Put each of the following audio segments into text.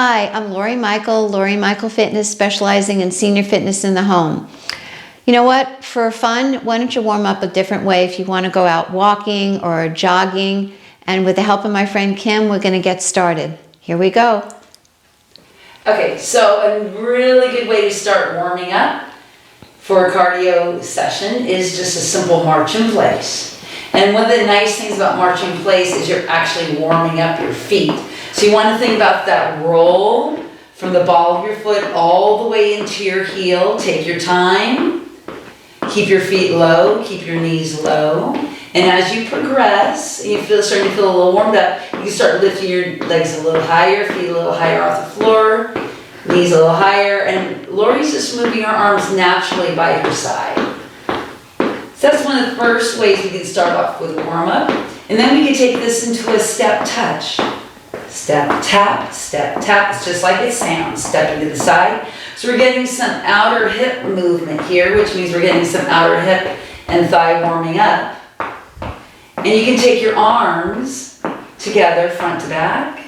Hi, I'm Lori Michael Fitness, specializing in senior fitness in the home. You know what? For fun, why don't you warm up a different way if you want to go out walking or jogging. And with the help of my friend Kim, we're going to get started. Here we go. Okay, so a really good way to start warming up for a cardio session is just a simple march in place. And one of the nice things about march in place is you're actually warming up your feet. So you want to think about that roll from the ball of your foot all the way into your heel. Take your time. Keep your feet low. Keep your knees low. And as you progress, you starting to feel a little warmed up, you can start lifting your legs a little higher, feet a little higher off the floor, knees a little higher. And Lori's just moving her arms naturally by her side. So that's one of the first ways we can start off with warm up. And then we can take this into a step touch. Step, tap, step, tap. It's just like it sounds, stepping to the side. So we're getting some outer hip movement here, which means we're getting some outer hip and thigh warming up. And you can take your arms together, front to back.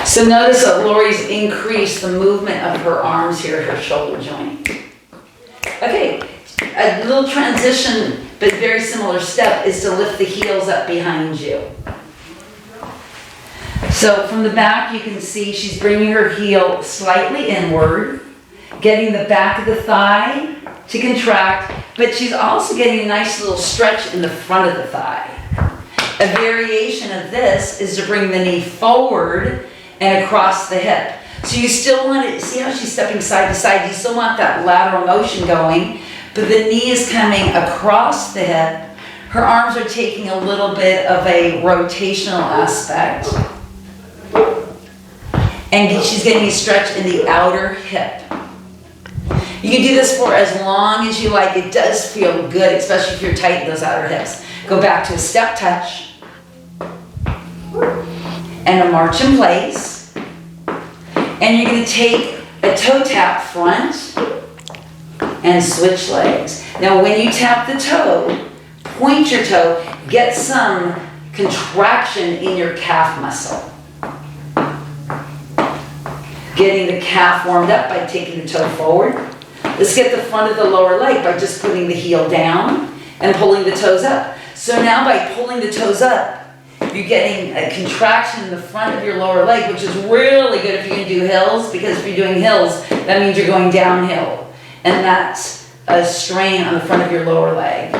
So notice that Lori's increased the movement of her arms here, her shoulder joint. Okay, a little transition, but very similar step is to lift the heels up behind you. So from the back you can see she's bringing her heel slightly inward, getting the back of the thigh to contract, but she's also getting a nice little stretch in the front of the thigh. A variation of this is to bring the knee forward and across the hip. So you still want to, see how she's stepping side to side, you still want that lateral motion going, but the knee is coming across the hip. Her arms are taking a little bit of a rotational aspect. And she's getting a stretch in the outer hip. You can do this for as long as you like. It does feel good, especially if you're tight in those outer hips. Go back to a step touch. And a march in place. And you're going to take a toe tap front and switch legs. Now when you tap the toe, point your toe, get some contraction in your calf muscle. Getting the calf warmed up by taking the toe forward. Let's get the front of the lower leg by just putting the heel down and pulling the toes up. So now by pulling the toes up, you're getting a contraction in the front of your lower leg, which is really good if you can do hills, because if you're doing hills, that means you're going downhill. And that's a strain on the front of your lower leg.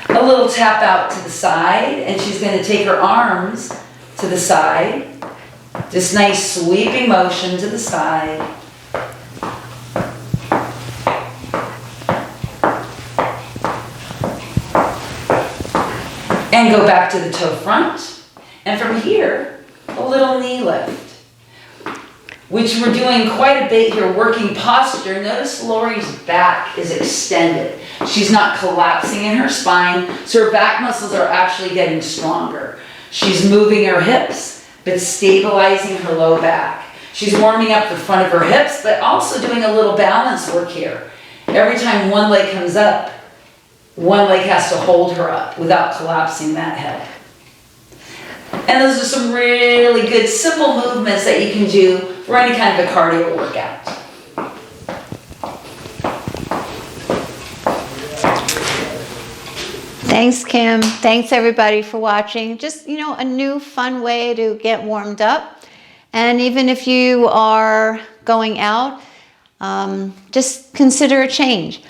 A little tap out to the side, and she's going to take her arms to the side. Just nice sweeping motion to the side. And go back to the toe front. And from here, a little knee lift, which we're doing quite a bit here, working posture. Notice Lori's back is extended. She's not collapsing in her spine, so her back muscles are actually getting stronger. She's moving her hips, but stabilizing her low back. She's warming up the front of her hips, but also doing a little balance work here. Every time one leg comes up, one leg has to hold her up without collapsing that hip. And those are some really good simple movements that you can do for any kind of a cardio workout. Thanks, Kim. Thanks, everybody, for watching. Just, a new fun way to get warmed up. And even if you are going out, just consider a change.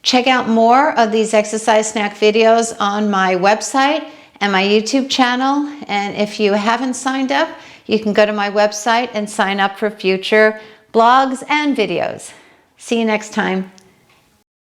Check out more of these exercise snack videos on my website and my YouTube channel. And if you haven't signed up, you can go to my website and sign up for future blogs and videos. See you next time.